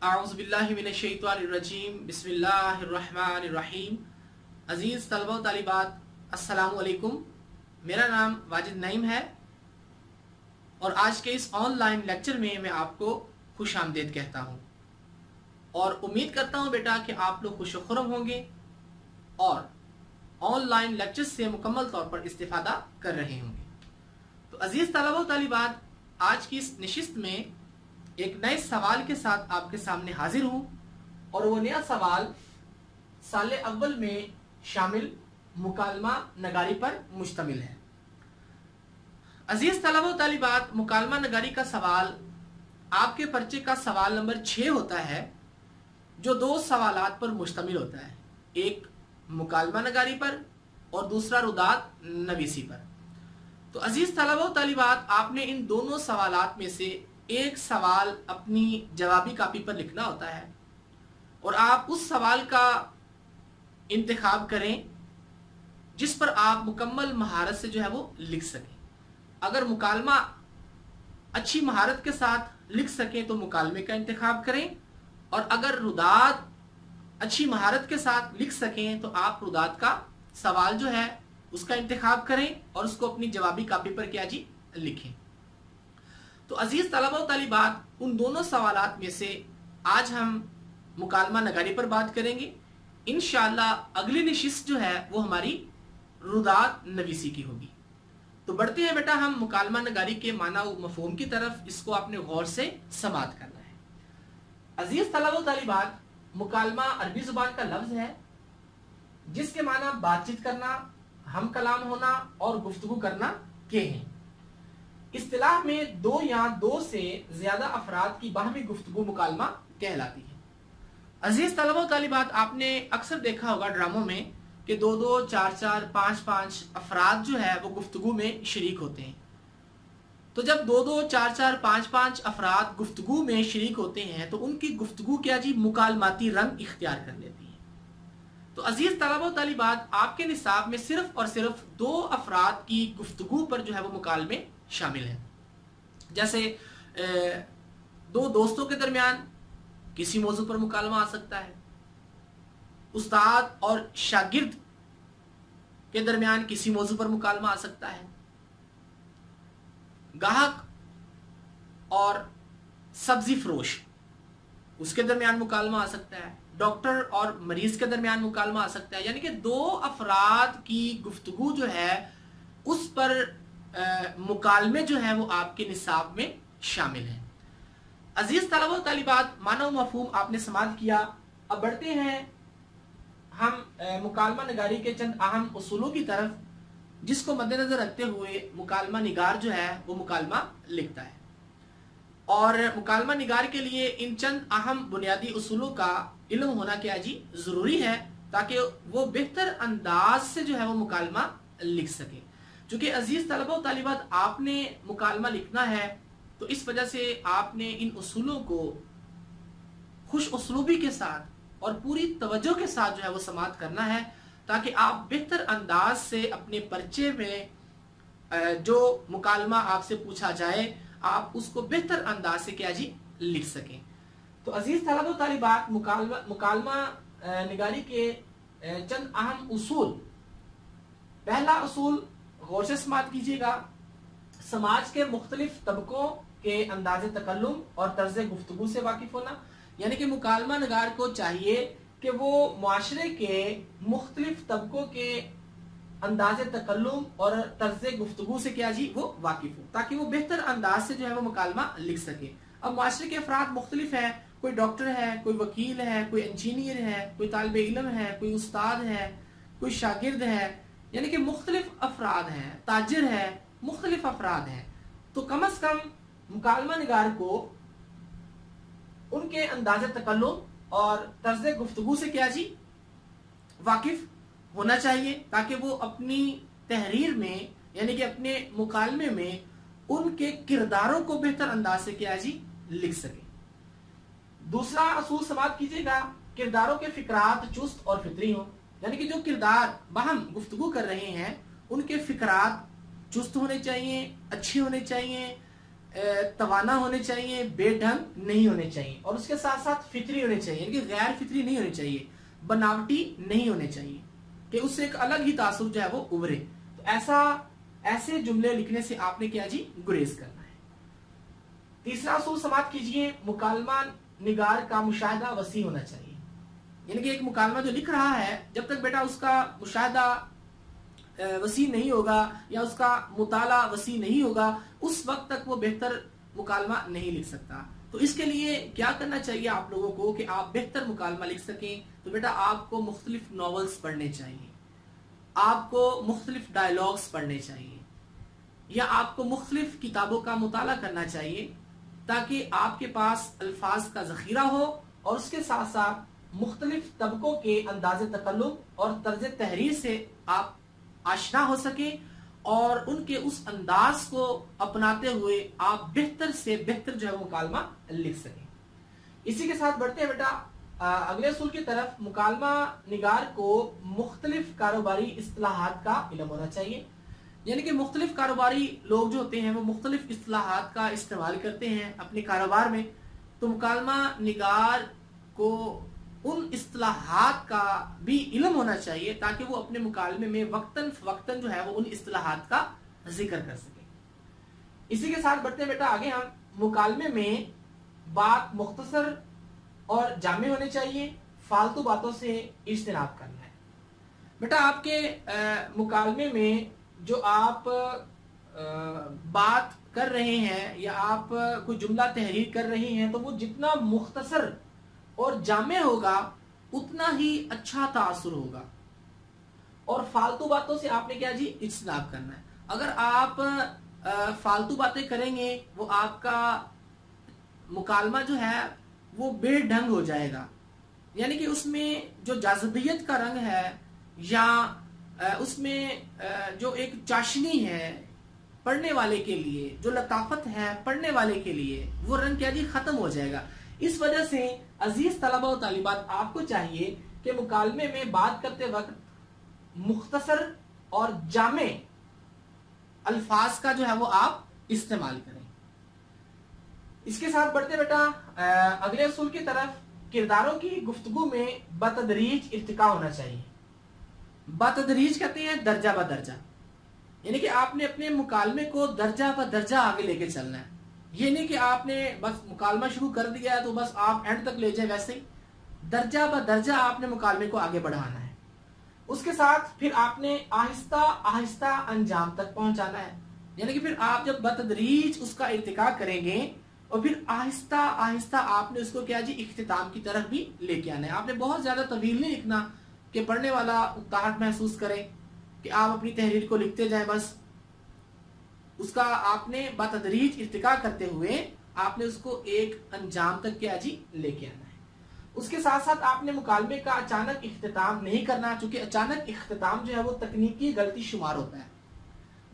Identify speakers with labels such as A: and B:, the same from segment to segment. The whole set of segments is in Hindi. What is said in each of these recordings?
A: आऊज़ुबिल्लाहिमिनश्शैतानिर्रजीम बिस्मिल्लाहिर्रहमानिर्रहीम। अजीज़ तलबा व तालिबात, अस्सलामु अलैकुम। मेरा नाम वाजिद नईम है और आज के इस ऑनलाइन लेक्चर में मैं आपको खुश आमदीद कहता हूँ और उम्मीद करता हूँ बेटा कि आप लोग खुश खुरम होंगे और ऑनलाइन लेक्चर से मुकम्मल तौर पर इस्तिफादा कर रहे होंगे। तो अजीज़ तलबा व तालिबात, आज की इस नशिस्त में एक नए सवाल के साथ आपके सामने हाजिर हूं और वो नया सवाल साल अव्वल में शामिल मुकालमा नगारी पर मुश्तमिल है। अजीज तलबा व तालिबात, मुकालमा नगारी का सवाल आपके पर्चे का सवाल नंबर 6 होता है, जो दो सवालात पर मुश्तमिल होता है, एक मुकालमा नगारी पर और दूसरा रुदात नवीसी पर। तो अजीज तलबा व तालिबात, आपने इन दोनों सवालात में से एक सवाल अपनी जवाबी कापी पर लिखना होता है और आप उस सवाल का इंतखाब करें जिस पर आप मुकम्मल महारत से जो है वो लिख सकें। अगर मुकालमा अच्छी महारत के साथ लिख सकें तो मुकालमे का इंतखाब करें, और अगर रुदात अच्छी महारत के साथ लिख सकें तो आप रुदात का सवाल जो है उसका इंतखाब करें और उसको अपनी जवाबी कापी पर क्या जी लिखें। तो अजीज तलबा व तालिबात, उन दोनों सवालात में से आज हम मुकालमा नगारी पर बात करेंगे। इंशाअल्लाह अगली नशिस्त जो है वो हमारी रुदात नवीसी की होगी। तो बढ़ते हैं बेटा हम मुकालमा नगारी के माना व मफहूम की तरफ। इसको आपने गौर से समाअत करना है। अजीज तलबा व तालिबात, मुकालमा अरबी जुबान का लफ्ज है जिसके माना बातचीत करना, हम कलाम होना और गुफ्तगू करना के हैं। इस्तिलाह में दो या दो से ज्यादा अफराद की बाहमी गुफ्तगू मुकालमा कहलाती है। अजीज तलबा व तालिबात, आपने अक्सर देखा होगा ड्रामों में कि दो दो, चार चार, पांच पांच अफराद जो है वो गुफ्तगू में शरीक होते हैं। तो जब दो दो, चार चार, पांच पांच अफराद गुफ्तगू में शरीक होते हैं तो उनकी गुफ्तगू क्या जी मुकालमाती रंग इख्तियार कर लेती है। तो अजीज तलबा व तालिबात, आपके निसाब में सिर्फ और सिर्फ दो अफराद की गुफ्तगू पर जो है वो मुकालमे शामिल है। जैसे दो दोस्तों के दरमियान किसी मौजू पर मुकालमा आ सकता है, उस्ताद और शागिर्द के दरमियान किसी मौजू पर मुकालमा आ सकता है, गाहक और सब्जी फरोश उसके दरमियान मुकालमा आ सकता है, डॉक्टर और मरीज के दरमियान मुकालमा आ सकता है। यानी कि दो अफराद की गुफ्तगू जो है उस पर मुकालमे जो है वो आपके निसाब में शामिल है। अजीज तलबा व तालिबात, मानव मफहूम आपने समाअत किया। अब बढ़ते हैं हम मुकालमा नगारी के चंद अहम उसूलों की तरफ, जिसको मद्देनजर रखते हुए मुकालमा निगार जो है वो मुकालमा लिखता है। और मुकालमा निगार के लिए इन चंद अहम बुनियादी उसूलों का इल्म होना क्या जी जरूरी है, ताकि वो बेहतर अंदाज से जो है वो मुकालमा लिख सके। चूंकि अजीज तलबा व तालिबात, आपने मुकालमा लिखना है तो इस वजह से आपने इन उसूलों को खुश उसलूबी के साथ और पूरी तवज्जो के साथ जो है वो समाअत करना है, ताकि आप बेहतर अंदाज से अपने पर्चे में जो मुकालमा आपसे पूछा जाए आप उसको बेहतर अंदाज से क्या जी लिख सकें। तो अजीज तलबा व तालिबात, मुकालमा निगारी के चंद अहम उसूल। पहला उसूल गौर से समाअत कीजिएगा। समाज के मुख्तलिफ तबकों के अंदाजे तकल्लुम और तर्ज गुफ्तगू से वाकिफ होना। यानी कि मुकालमा नगार को चाहिए कि वो मुआशरे के मुख्तलिफ तबकों के अंदाजे तकल्लुम और तर्ज गुफ्तगू से क्या जी वो वाकिफ हो, ताकि वो बेहतर अंदाज से जो है वो मुकालमा लिख सके। अब मुआशरे के अफराद मुख्तलिफ हैं, कोई डॉक्टर है, कोई वकील है, कोई इंजीनियर है, कोई तालिबे इल्म है, कोई उस्ताद है, कोई शागिर्द है, यानी कि मुख्तलिफ अफराद हैं, ताजिर है, मुख्तलिफ अफराद हैं। तो कम अज कम मुकालमा निगार को उनके अंदाज़े तकल्लुम और तर्ज गुफ्तगू से क्या जी वाकिफ होना चाहिए, ताकि वो अपनी तहरीर में यानी कि अपने मुकालमे में उनके किरदारों को बेहतर अंदाज से क्या जी लिख सके। दूसरा असूल समाअत कीजिएगा, किरदारों के फिक्रात चुस्त और फितरी हो। यानी कि जो किरदार बाहम गुफ्तगू कर रहे हैं उनके फिक्रात चुस्त होने चाहिए, अच्छे होने चाहिए, तवाना होने चाहिए, बेढंग नहीं होने चाहिए, और उसके साथ साथ फितरी होने चाहिए, यानी कि गैर फितरी नहीं होने चाहिए, बनावटी नहीं होने चाहिए कि उससे एक अलग ही तासुर जो है वो उभरे। तो ऐसे जुमले लिखने से आपने क्या जी, गुरेज करना है। तीसरा असूल समाप्त कीजिए, मुकालमा निगार का मुशाहिदा वसी होना चाहिए। यानी कि एक मुकालमा जो लिख रहा है, जब तक बेटा उसका मुशाहिदा वसी नहीं होगा या उसका मुताला वसी नहीं होगा, उस वक्त तक वो बेहतर मुकालमा नहीं लिख सकता। तो इसके लिए क्या करना चाहिए आप लोगों को कि आप बेहतर मुकालमा लिख सकें? तो बेटा आपको मुख्तलिफ नॉवेल्स पढ़ने चाहिए, आपको मुख्तलिफ डायलॉग्स पढ़ने चाहिए, या आपको मुख्तलिफ किताबों का मुताला करना चाहिए, ताकि आपके पास अल्फाज का जखीरा हो और उसके साथ साथ मुख्तलिफ तबकों के अंदाज़े तकल्लुम और तर्ज तहरीर से आप आशना हो सके और उनके उस अंदाज को अपनाते हुए आप बेहतर से बेहतर जो है मुकालमा लिख सकें। इसी के साथ बढ़ते हैं बेटा अगले असूल की तरफ। मुकालमा निगार को मुख्तलिफ कारोबारी इस्तिलाहात का इल्म होना चाहिए, यानी कि मुख्तलिफ कारोबारी लोग जो होते हैं वो मुख्तलिफ इस्तिलाहात का इस्तेमाल करते हैं अपने कारोबार में। तो मुकालमा निगार को उन इस्तिलाहात का भी इल्म होना चाहिए ताकि वो अपने मुकालमे में वक्तन फवक्तन जो है वो उन इस्तिलाहात का जिक्र कर सके। इसी के साथ बढ़ते हैं बेटा आगे हम। मुकालमे में बात मुख्तसर और जामे होने चाहिए, फालतू बातों से इज्तनाब करना है। बेटा आपके मुकालमे में जो आप बात कर रहे हैं या आप कोई जुमला तहरीर कर रहे हैं, तो वो जितना मुख्तसर और जामे होगा उतना ही अच्छा तासुर होगा, और फालतू बातों से आपने क्या जी, इज्तनाब करना है। अगर आप फालतू बातें करेंगे वो आपका मुकालमा जो है वो बेढंग हो जाएगा, यानी कि उसमें जो जाज़बियत का रंग है या उसमें जो एक चाशनी है पढ़ने वाले के लिए, जो लताफत है पढ़ने वाले के लिए, वो रंग क्या जी, खत्म हो जाएगा। इस वजह से अजीज तलबा और तालिबात, आपको चाहिए कि मुकालमे में बात करते वक्त मुख्तसर और जामे अल्फाज का जो है वो आप इस्तेमाल करें। इसके साथ बढ़ते बेटा अगले असूल की तरफ। किरदारों की गुफ्तगू में बतदरीज इर्तिका होना चाहिए। बतदरीज कहते हैं दर्जा ब दर्जा, यानी कि आपने अपने मुकालमे को दर्जा ब दर्जा आगे लेके चलना है। ये नहीं कि आपने बस मुकालमा शुरू कर दिया है तो बस आप एंड तक ले जाए, वैसे ही दर्जा ब दर्जा आपने मुकालमे को आगे बढ़ाना है। उसके साथ फिर आपने आहिस्ता आहिस्ता अंजाम तक पहुंचाना है, यानी कि फिर आप जब बतदरीज उसका इर्तिका करेंगे और फिर आहिस्ता आहिस्ता आपने उसको क्या जी, इख्तिताम की तरफ भी लेके आना है। आपने बहुत ज्यादा तवील नहीं लिखना कि पढ़ने वाला उकताहट महसूस करे कि आप अपनी तहरीर को लिखते जाएं, बस उसका आपने बतदरीज इर्तिका करते हुए आपने उसको एक अंजाम तक क्या जी, लेके आना है। उसके साथ साथ आपने मुकालमे का अचानक इख्तिताम नहीं करना, क्योंकि अचानक इख्तिताम जो है वो तकनीकी गलती शुमार होता है।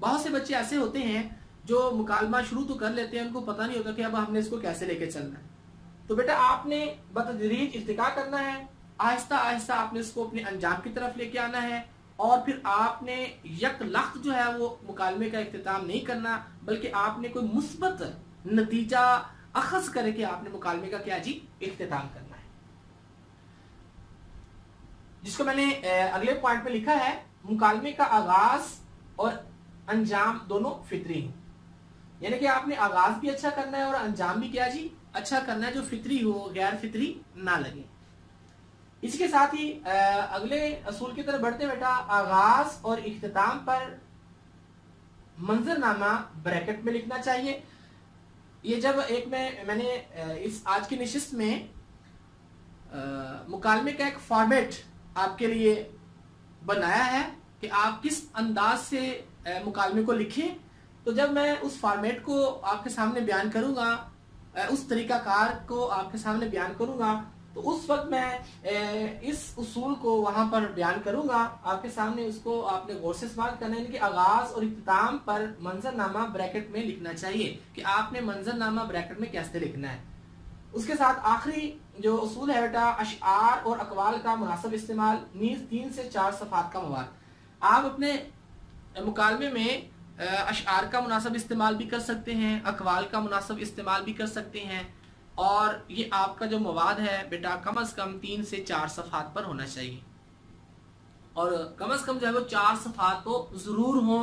A: बहुत से बच्चे ऐसे होते हैं जो मुकालमा शुरू तो कर लेते हैं, उनको पता नहीं होता कि अब हमने इसको कैसे लेके चलना है। तो बेटा आपने बतदरीज इर्तिका करना है, आहिस्ता आहिस्ता आपने इसको अपने अंजाम की तरफ लेके आना है, और फिर आपने यक लख्त जो है वो मुकालमे का इख्तिताम नहीं करना, बल्कि आपने कोई मुस्बत नतीजा अखज करके आपने मुकालमे का क्या जी, इख्तिताम करना है। जिसको मैंने अगले पॉइंट पे लिखा है, मुकालमे का आगाज और अंजाम दोनों फितरी हो, यानी कि आपने आगाज भी अच्छा करना है और अंजाम भी क्या जी, अच्छा करना है, जो फितरी हो, गैर फितरी ना लगे। इसके साथ ही अगले असूल की तरफ बढ़ते बेटा। आगाज और इख्तिताम पर मंजरनामा ब्रैकेट में लिखना चाहिए। ये जब एक मैंने इस आज की नशिस्त में मुकालमे का एक फॉर्मेट आपके लिए बनाया है कि आप किस अंदाज से मुकालमे को लिखें। तो जब मैं उस फॉर्मेट को आपके सामने बयान करूंगा, उस तरीकाकार को आपके सामने बयान करूंगा, तो उस वक्त मैं इस उसूल को वहां पर बयान करूंगा आपके सामने। उसको आपने गौर से इस्तेमाल करना है कि आगाज और इख्तिताम पर मंजरनामा ब्रैकेट में लिखना चाहिए, कि आपने मंजरनामा ब्रैकेट में कैसे लिखना है। उसके साथ आखिरी जो उसूल है बेटा, अशआर और अकवाल का मुनासिब इस्तेमाल, नीज 3 से 4 सफ़ात का मवाद। आप अपने मुकालमे में अशआर का मुनासिब इस्तेमाल भी कर सकते हैं, अकवाल का मुनासिब इस्तेमाल भी कर सकते हैं। और ये आपका जो मवाद है बेटा कम अज़ कम 3 से 4 सफ़हात पर होना चाहिए, और कम अज़ कम जो है वो 4 सफ़हात तो ज़रूर हों।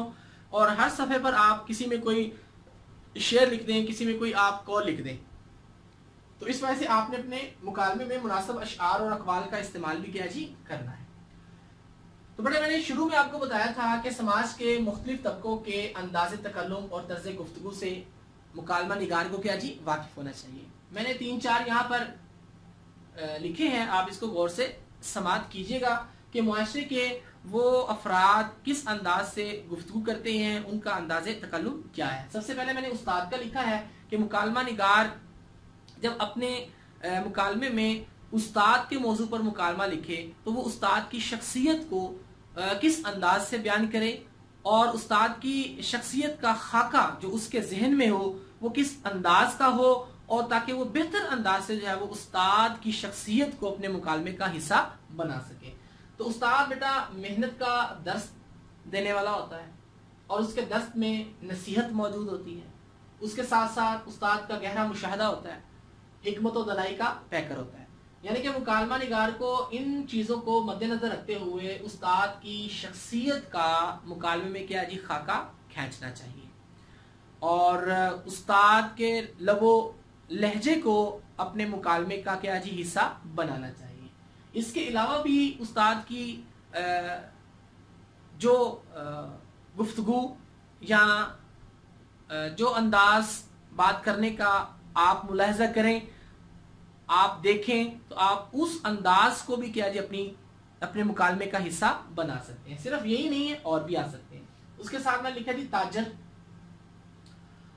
A: और हर सफ़े पर आप किसी में कोई शेर लिख दें, किसी में कोई आप कॉल लिख दें। तो इस वजह से आपने अपने मुकालमे में मुनासिब अशआर और अकवाल का इस्तेमाल भी किया जी करना है। तो बड़े मैंने शुरू में आपको बताया था कि समाज के मुख्तलिफ तबकों के अंदाज़े तकल्लुम और तर्ज़े गुफ्तगू से मुकालमा निगार को क्या जी वाकिफ होना चाहिए। मैंने 3-4 यहाँ पर लिखे हैं, आप इसको गौर से समात कीजिएगा कि मुआशरे के वो अफराद किस अंदाज से गुफ्तगू करते हैं, उनका अंदाज़े तकल्लुम क्या है। सबसे पहले मैंने उस्ताद का लिखा है कि मुकालमा निगार जब अपने मुकालमे में उस्ताद के मौजू पर मुकालमा लिखे तो वो उस्ताद की शख्सियत को किस अंदाज से बयान करे, और उस्ताद की शख्सियत का खाका जो उसके जहन में हो वो किस अंदाज का हो, और ताकि वो बेहतर अंदाज से जो है वो उस्ताद की शख्सियत को अपने मुकालमे का हिस्सा बना सके। तो उस्ताद बेटा मेहनत का दर्स देने वाला होता है, और उसके दर्स में नसीहत मौजूद होती है। उसके साथ साथ उस्ताद का गहरा मुशाहदा होता है, हिकमत और दलाई का पैकर होता है। यानी कि मुकालमा निगार को इन चीज़ों को मद्देनजर रखते हुए उस्ताद की शख्सियत का मुकालमे में क्या जी खाका खींचना चाहिए, और उस्ताद के लबो लहजे को अपने मुकालमे का क्या जी हिस्सा बनाना चाहिए। इसके अलावा भी उस्ताद की जो गुफ्तगू या जो अंदाज बात करने का आप मुलाहजा करें, आप देखें, तो आप उस अंदाज को भी क्या जी अपने मुकालमे का हिस्सा बना सकते हैं। सिर्फ यही नहीं है, और भी आ सकते हैं। उसके साथ में लिखा जी ताजर।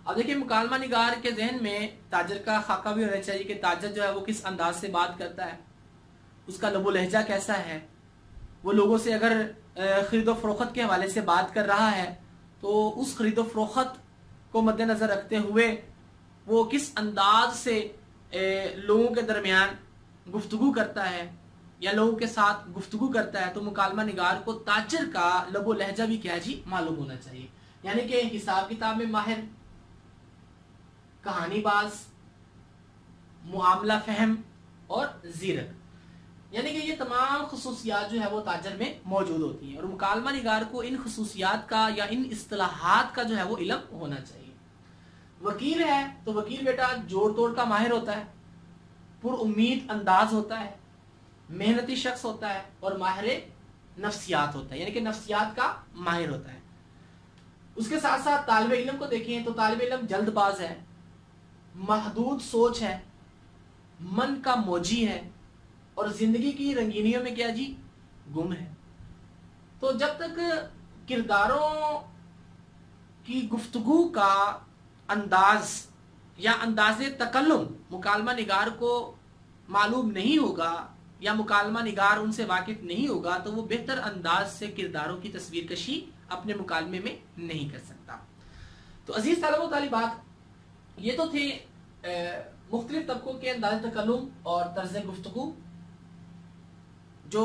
A: अब देखिए मुकालमा निगार के जहन में ताजर का खाका भी होना चाहिए कि ताजर जो है वो किस अंदाज से बात करता है, उसका लबो लहजा कैसा है, वो लोगों से अगर खरीदो फरोख्त के हवाले से बात कर रहा है तो उस खरीदो फरोख्त को मद्देनजर रखते हुए वो किस अंदाज से लोगों के दरमियान गुफ्तगू करता है या लोगों के साथ गुफ्तगू करता है। तो मुकालमा निगार को ताजर का लबो लहजा भी क्या जी मालूम होना चाहिए। यानी कि हिसाब किताब में माहिर, कहानीबाज, मुआमला फहम और जीरक, यानी कि ये तमाम खसूसियात जो है वो ताजर में मौजूद होती हैं। और मुकालमा निगार को इन खसूसियात का या इन इस्तिलाहात का जो है वो इल्म होना चाहिए। वकील है तो वकील बेटा जोड़ तोड़ का माहिर होता है, पुरउम्मीद अंदाज होता है, मेहनती शख्स होता है, और माहिर नफ्सियात होता है, यानी कि नफ्सियात का माहिर होता है। उसके साथ साथ तालिब इल्म को देखें तो तालिब इल्म जल्दबाज है, महदूद सोच है, मन का मौजी है, और जिंदगी की रंगीनियों में क्या जी गुम है। तो जब तक किरदारों की गुफ्तगू का अंदाज या अंदाज़े तकल्लुम मुकालमा निगार को मालूम नहीं होगा या मुकालमा निगार उनसे वाकिफ नहीं होगा तो वो बेहतर अंदाज से किरदारों की तस्वीर कशी अपने मुकालमे में नहीं कर सकता। तो अजीज तलबा तालिबात, ये तो थे मुख्तलिफ तबकों के अंदाज़े तकल्लुम और तर्ज़े गुफ्तगू जो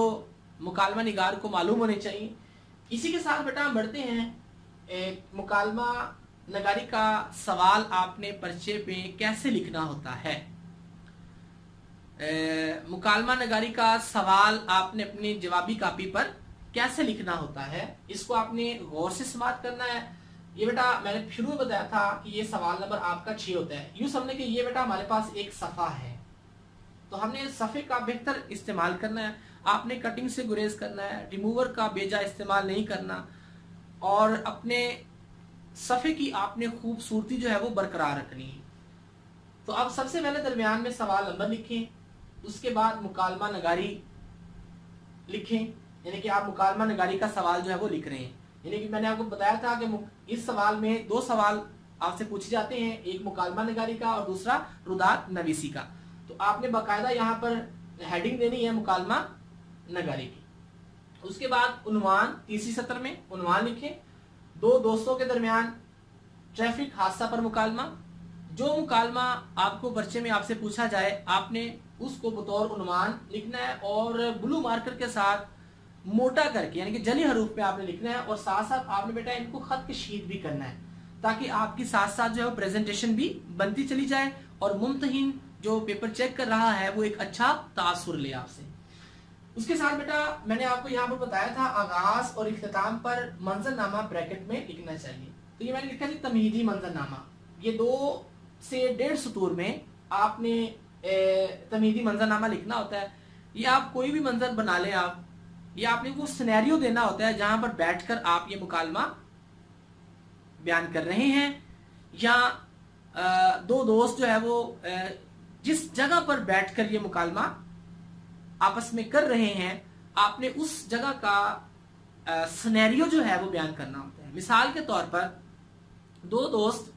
A: मुकालमा निगार को मालूम होने चाहिए। इसी के साथ बेटा हम बढ़ते हैं मुकालमा नगारी का सवाल आपने पर्चे पे कैसे लिखना होता है। मुकालमा नगारी का सवाल आपने अपनी जवाबी कापी पर कैसे लिखना होता है, इसको आपने गौर से समाप्त करना है। ये बेटा मैंने शुरू में बताया था कि ये सवाल नंबर आपका 6 होता है। यूं समझने कि ये बेटा हमारे पास एक सफ़ा है, तो हमने सफ़े का बेहतर इस्तेमाल करना है। आपने कटिंग से गुरेज करना है, रिमूवर का बेजा इस्तेमाल नहीं करना, और अपने सफ़े की आपने खूबसूरती जो है वो बरकरार रखनी है। तो अब सबसे पहले दरमियान में सवाल नंबर लिखें, उसके बाद मुकालमा नगारी लिखें, यानी कि आप मुकालमा नगारी का सवाल जो है वो लिख रहे हैं। यानी कि मैंने आपको बताया था कि इस सवाल में 2 सवाल आपसे पूछे जाते हैं, एक मुकालमा नगारी का और दूसरा रुदात नवीसी का। तो आपने बाकायदा यहाँ पर हेडिंग देनी है मुकालमा नगारी की। उसके बाद उन्वान, तीसरी सत्र में उन्वान लिखें। 2 दोस्तों के दरमियान ट्रैफिक हादसा पर मुकालमा। जो मुकालमा आपको पर्चे में आपसे पूछा जाए आपने उसको बतौर उन्वान लिखना है, और ब्लू मार्कर के साथ मोटा करके यानी कि जली हरूफ में आपने लिखना है, और साथ साथ आपने बेटा इनको खत की शीट भी करना है, ताकि आपकी साथ साथ जो है वो प्रेजेंटेशन भी बनती चली जाए और मुमतहिन जो पेपर चेक कर रहा है वो एक अच्छा तासुर ले आपसे। उसके साथ बेटा मैंने आपको यहाँ पर बताया था आगाज और इख्तिताम पर मंजरनामा ब्रैकेट में लिखना चाहिए। तो ये मैंने लिखा जी तमहीदी मंजरनामा, ये 2 से 1.5 सतूर में आपने तमहीदी मंजरनामा लिखना होता है। ये आप कोई भी मंजर बना लें, आप ये आपने वो सिनेरियो देना होता है जहां पर बैठकर आप ये मुकालमा बयान कर रहे हैं, या 2 दोस्त जो है वो जिस जगह पर बैठकर ये मुकालमा आपस में कर रहे हैं, आपने उस जगह का सिनेरियो जो है वो बयान करना होता है। मिसाल के तौर पर 2 दोस्त,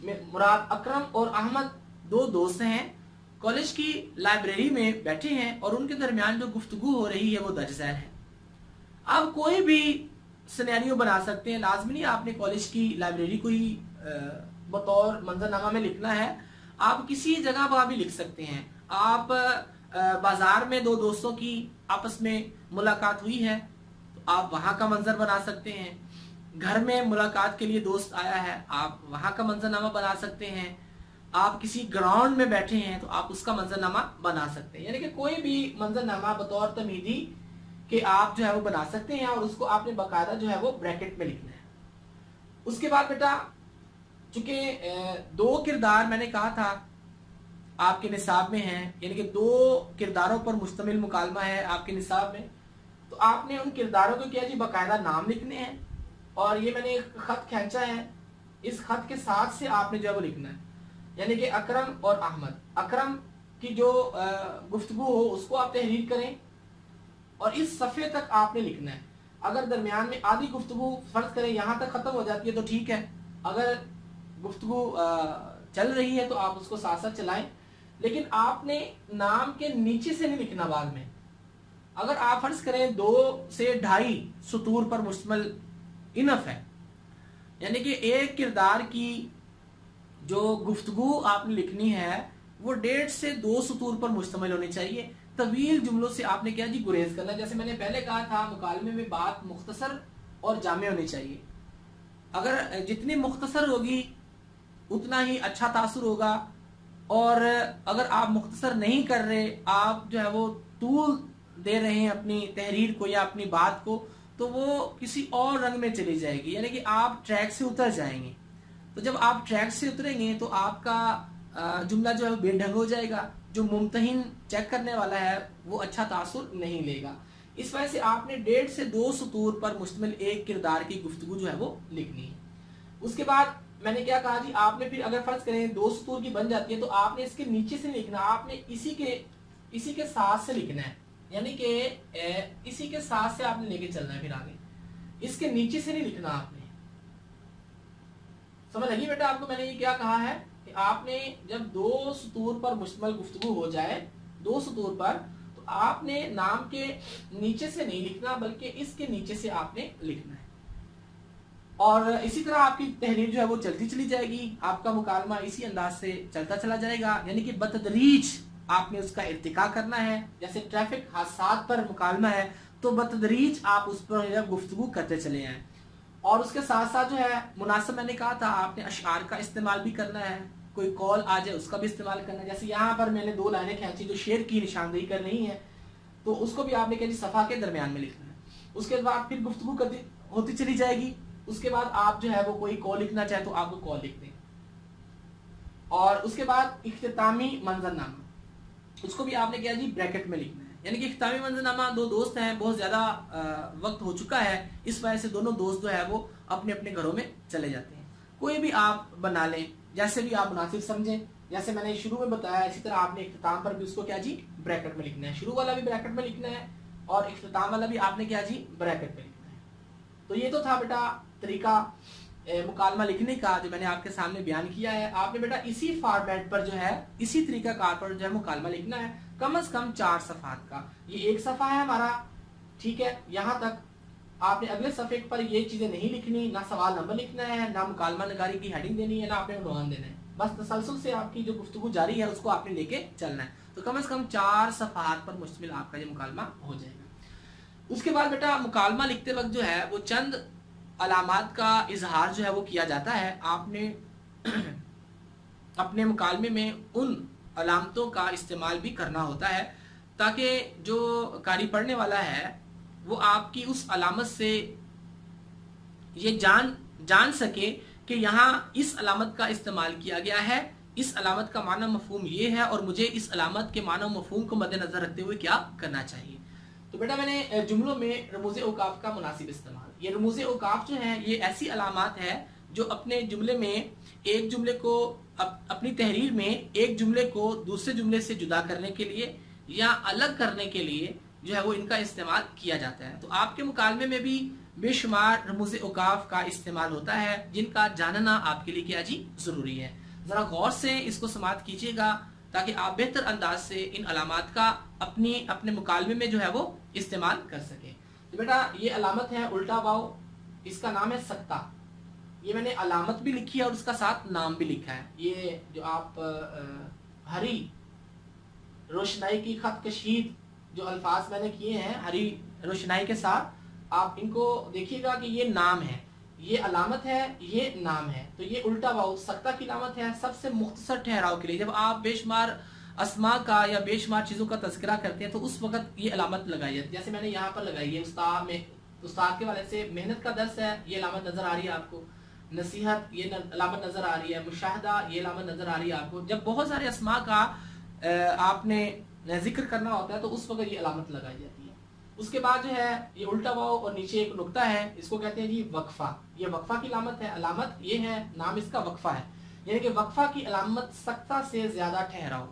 A: मुराद अकरम और अहमद 2 दोस्त हैं, कॉलेज की लाइब्रेरी में बैठे हैं और उनके दरमियान जो गुफ्तगू हो रही है वो दर्ज झैल है। आप कोई भी सिनेरियो बना सकते हैं, लाजमी नहीं आपने कॉलेज की लाइब्रेरी को ही बतौर मंजरनामा में लिखना है, आप किसी जगह पर भी लिख सकते हैं। आप बाजार में 2 दोस्तों की आपस में मुलाकात हुई है तो आप वहां का मंजर बना सकते हैं। घर में मुलाकात के लिए दोस्त आया है, आप वहां का मंजरनामा बना सकते हैं। आप किसी ग्राउंड में बैठे हैं तो आप उसका मंजरनामा बना सकते हैं। यानी कि कोई भी मंजरनामा बतौर तमीदी के आप जो है वो बना सकते हैं, और उसको आपने बाकायदा जो है वो ब्रैकेट में लिखना है। उसके बाद बेटा चूंकि 2 किरदार मैंने कहा था आपके निसाब में हैं, यानी कि 2 किरदारों पर मुश्तमिल मुकालमा है आपके निसाब में, तो आपने उन किरदारों को क्या जी बाकायदा नाम लिखने हैं, और ये मैंने एक खत खींचा है, इस खत के साथ से आपने जो है वो लिखना है। यानी कि अकरम और अहमद, अकरम की जो गुफ्तगू हो उसको आप तहरीर करें और इस सफ़े तक आपने लिखना है। अगर दरमियान में आधी गुफ्तगू फर्ज करें यहाँ तक खत्म हो जाती है तो ठीक है, अगर गुफ्तगू चल रही है तो आप उसको साथ साथ चलाएं, लेकिन आपने नाम के नीचे से नहीं लिखना बाद में। अगर आप फर्ज करें 2 से 2.5 सतूर पर मुश्तमिल इनफ है, यानी कि एक किरदार की जो गुफ्तगू आपने लिखनी है वो 1.5 से 2 सतूर पर मुश्तमिल होनी चाहिए। तवील जुमलों से आपने क्या जी गुरेज करना, जैसे मैंने पहले कहा था मुकालमे में बात मुख्तसर और जामे होनी चाहिए। अगर जितनी मुख्तसर होगी उतना ही अच्छा तासुर होगा, और अगर आप मुख्तसर नहीं कर रहे, आप जो है वो तूल दे रहे हैं अपनी तहरीर को या अपनी बात को, तो वो किसी और रंग में चली जाएगी, यानी कि आप ट्रैक से उतर जाएंगे। तो जब आप ट्रैक से उतरेंगे तो आपका जुमला जो है बेढंग हो जाएगा, जो मुमतहिन चेक करने वाला है वो अच्छा तासुर नहीं लेगा। इस वजह से आपने 1.5 से 2 सतूर पर मुश्तमिल एक किरदार की गुफ्तगू जो है वो लिखनी है। उसके बाद मैंने क्या कहा जी, आपने फिर अगर फर्ज करें 2 सतूर की बन जाती है तो आपने इसके नीचे से लिखना, आपने इसी के साथ से लिखना है, यानी कि इसी के साथ से आपने लेके चलना है, फिर आगे इसके नीचे से नहीं लिखना आपने। समझ लगी बेटा आपको मैंने ये क्या कहा है कि आपने जब 2 सतूर पर मुश्तमिल गुफ्तगू हो जाए 2 सतूर पर, तो आपने नाम के नीचे से नहीं लिखना बल्कि इसके नीचे से आपने लिखना है, और इसी तरह आपकी तहरीर जो है वो चलती चली जाएगी, आपका मुकालमा इसी अंदाज से चलता चला जाएगा। यानी कि बतदरीज आपने उसका इर्तिका करना है। जैसे ट्रैफिक हादसात पर मुकालमा है तो बतदरीज आप उस पर गुफ्तगू करते चले आए, और उसके साथ साथ जो है मुनासिब मैंने कहा था आपने अशआर का इस्तेमाल भी करना है, कोई कॉल आ जाए उसका भी इस्तेमाल करना है। जैसे यहाँ पर मैंने 2 लाइनें खींची जो शेर की निशानदेही कर रही है, तो उसको भी आपने कहीं सफा के दरमियान में लिखना है। उसके बाद फिर गुफ्तगू करती होती चली जाएगी। उसके बाद आप जो है वो कोई कॉल लिखना चाहे तो आप वो कॉल लिख दें, और उसके बाद इख्तितामी मंजरनामा, उसको भी आपने क्या जी ब्रैकेट में लिखना है। यानी कि इख्तितामी मंजरनामा 2 दोस्त हैं, बहुत ज्यादा वक्त हो चुका है, इस वजह से दोनों दोस्त जो है वो अपने अपने घरों में चले जाते हैं। कोई भी आप बना लें जैसे भी आप मुनासिब समझें, जैसे मैंने शुरू में बताया इसी तरह आपने इख्तिताम पर भी उसको क्या जी ब्रैकेट में लिखना है। शुरू वाला भी ब्रैकेट में लिखना है और इख्तिताम वाला भी आपने क्या जी ब्रैकेट में लिखना है। तो ये तो था बेटा तरीका मुकालमा लिखने का जो मैंने आपके सामने बयान किया है। आपने बेटा इसी फॉर्मेट पर जो है इसी तरीका कार पर जो है मुकालमा लिखना है, कम से कम 4 सफ़ात का। ये 1 सफ़ा है हमारा, ठीक है। यहाँ तक आपने अगले सफ़े पर ये चीजें नहीं लिखनी, ना सवाल नंबर लिखना है, ना मुकालमा नगारी की हेडिंग देनी है, ना आपने उन्वान देना है। बस तसलसल से आपकी जो गुफ्तगू जारी है उसको आपने लेके चलना है। तो कम से कम 4 सफ़ात पर मुश्तमिल आपका ये मुकालमा हो जाएगा। उसके बाद बेटा मुकालमा लिखते वक्त जो है वो चंद अलामात का इजहार जो है वो किया जाता है। आपने अपने मुकालमे में उन अलामतों का इस्तेमाल भी करना होता है ताकि जो कारी पढ़ने वाला है वो आपकी उस अलामत से ये जान सके कि यहाँ इस अलामत का इस्तेमाल किया गया है, इस अलामत का माना मफहूम ये है और मुझे इस अलामत के माना मफहूम को मद्देनजर रखते हुए क्या करना चाहिए। तो बेटा मैंने जुमलों में रमूज़े औकाफ का मुनासिब इस्तेमाल, ये रमूज़े औकाफ जो है ये ऐसी अलामात है जो अपने जुमले में एक जुमले को अपनी तहरीर में एक जुमले को दूसरे जुमले से जुदा करने के लिए या अलग करने के लिए जो है वो इनका इस्तेमाल किया जाता है। तो आपके मुकालमे में भी बेशुमार रमूज़े औकाफ का इस्तेमाल होता है जिनका जानना आपके लिए क्या जी जरूरी है। जरा गौर से इसको समाअत कीजिएगा ताकि आप बेहतर अंदाज से इन अलामात का अपने मुकालमे में जो है वो इस्तेमाल कर सके। तो बेटा ये अलामत है उल्टा वाव, इसका नाम है सक्ता। ये मैंने अलामत भी लिखी है और उसका साथ नाम भी लिखा है। ये जो आप हरी रोशनाई की खत कशीद जो अल्फाज मैंने किए हैं हरी रोशनाई के साथ, आप इनको देखिएगा कि ये नाम है, ये अलामत है, ये नाम है। तो ये उल्टा वाव सक्ता की अलामत है सबसे मुख्तसर ठहराव के लिए। जब आप बेशुमार अस्मा का या बेशुमार चीज़ों का तज़किरा करते हैं तो उस वक्त ये अलामत लगाई है। जैसे मैंने यहाँ पर लगाई है उस्ताद के वाले से मेहनत का दर्स है, ये अलामत नज़र आ रही है आपको। नसीहत ये अलामत नज़र आ रही है। मुशाहदा ये अलामत नज़र आ रही है आपको। जब बहुत सारे अस्मा का आपने जिक्र करना होता है तो उस वक्त ये अलामत लगाई जाती है। उसके बाद जो है ये उल्टा वाव और नीचे एक नुक्ता है, इसको कहते हैं जी वक्फा। ये वक्फा की अलामत है, अलामत ये है, नाम इसका वक्फा है। यानी कि वक्फा की अलामत सक्ता से ज्यादा ठहराव।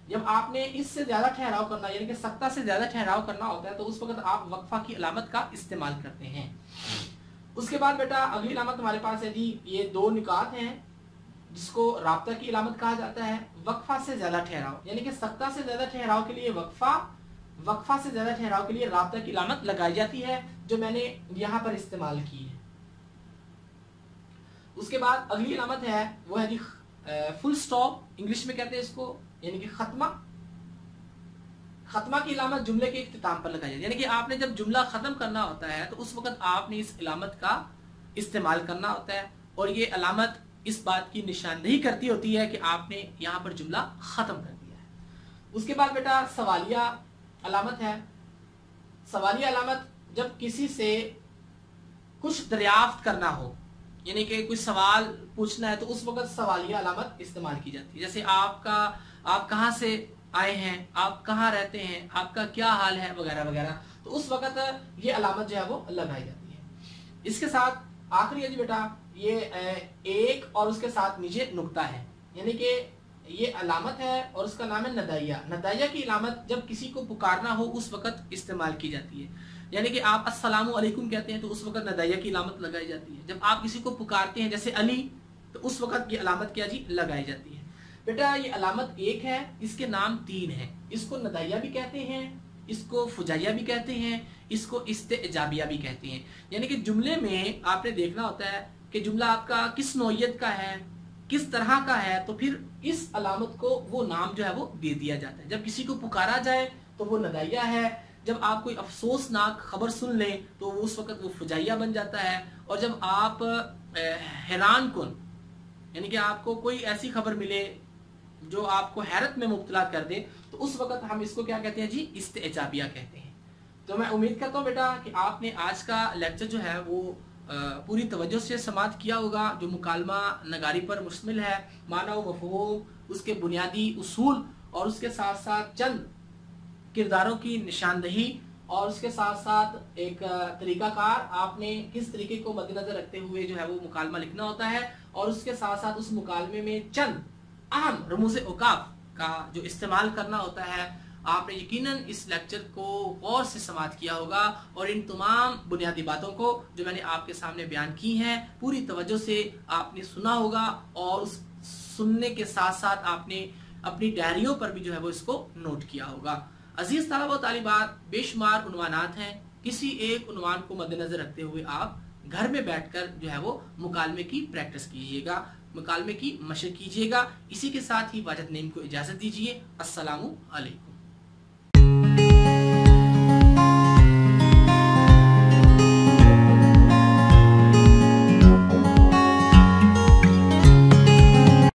A: जब आपने इससे ज्यादा ठहराव करना यानी कि सक्ता से ज्यादा ठहराव करना होता है तो उस वक्त आप वक्फा की अलामत का इस्तेमाल करते हैं। उसके बाद बेटा अगली अलामत हमारे पास है जी ये दो निकात हैं जिसको राब्ता की अलामत कहा जाता है। वक्फा से ज्यादा ठहराव यानी कि सक्ता से ज्यादा ठहराव के लिए वक्फा से ज्यादा ठहराव के लिए राब्ता की अलामत लगाई जाती है जो मैंने यहाँ पर इस्तेमाल की है। उसके बाद अगली अलामत है वो है जी फुल स्टॉप, इंग्लिश में कहते हैं इसको, यानी कि खत्मा। खत्मा की अलामत जुमले के इख्तिताम पर लगाई जाती है। यानी कि आपने जब जुमला खत्म करना होता है तो उस वक्त आपने इस अलामत का इस्तेमाल करना होता है और ये अलामत इस बात की निशानदेही करती होती है कि आपने यहाँ पर जुमला खत्म कर दिया है। उसके बाद बेटा सवालिया अलामत है। सवालिया अलामत जब किसी से कुछ दरियाफ्त करना हो यानी कि कोई सवाल पूछना है तो उस वक्त सवालिया अलामत इस्तेमाल की जाती है। जैसे आप कहाँ से आए हैं, आप कहाँ रहते हैं, आपका क्या हाल है वगैरह वगैरह, तो उस वक्त ये अलामत जो है वो लगाई जाती है। इसके साथ आखिरी है जी बेटा ये एक और उसके साथ नीचे नुक्ता है, यानी कि ये अलामत है और उसका नाम है नदाइया। नदाइया की अलामत जब किसी को पुकारना हो उस वक्त इस्तेमाल की जाती है। यानी कि आप अस्सलामु अलैकुम कहते हैं तो उस वक्त नदाइया की अलामत लगाई जाती है। जब आप किसी को पुकारते हैं जैसे अली तो उस वक्त की अलामत क्या जी लगाई जाती है। बेटा ये अलामत एक है, इसके नाम तीन है। इसको नदाइया भी कहते हैं, इसको फुजाइया भी कहते हैं, इसको इस्तेजाबिया भी कहते हैं। यानी कि जुमले में आपने देखना होता है कि जुमला आपका किस नौइयत का है, किस तरह का है, तो फिर इस अलामत को वो नाम जो है वो दे दिया जाता है। जब किसी को पुकारा जाए तो वो नदाइया है, जब आप कोई अफसोसनाक खबर सुन लें तो उस वक्त वो फुजाइया बन जाता है, और जब आप हैरान कुन यानी कि आपको कोई ऐसी खबर मिले जो आपको हैरत में मुब्तला कर दे तो उस वक्त हम इसको क्या कहते हैं जी इस्तेजाबिया कहते हैं। तो मैं उम्मीद करता हूँ बेटा कि आपने आज का लेक्चर जो है वो पूरी तवज्जो से समाअत किया होगा, जो मुकालमा नगारी पर मुश्तमिल है, माना व मफ़हूम, उसके बुनियादी उसूल और उसके साथ साथ चंद किरदारों की निशानदही और उसके साथ साथ एक तरीकाकार आपने किस तरीके को मद्देनजर रखते हुए जो है वो मुकालमा लिखना होता है, और उसके साथ साथ उस मुकालमे में चंद अहम रमूज़े औकाफ का जो इस्तेमाल करना होता है। आपने यकीनन इस लेक्चर को गौर से समाअत किया होगा और इन तमाम बुनियादी बातों को जो मैंने आपके सामने बयान की हैं पूरी तवज्जो से आपने सुना होगा, और उस सुनने के साथ साथ आपने अपनी डायरियों पर भी जो है वो इसको नोट किया होगा। अजीज तलबा व तालिबात, बेशुमार उन्वानात हैं, किसी एक उन्वान को मद्देनजर रखते हुए आप घर में बैठकर जो है वो मुकालमे की प्रैक्टिस कीजिएगा, मुकालमे की मशक कीजिएगा। इसी के साथ ही वाजिद नईम को इजाजत दीजिए। अस्सलामु अलैकुम।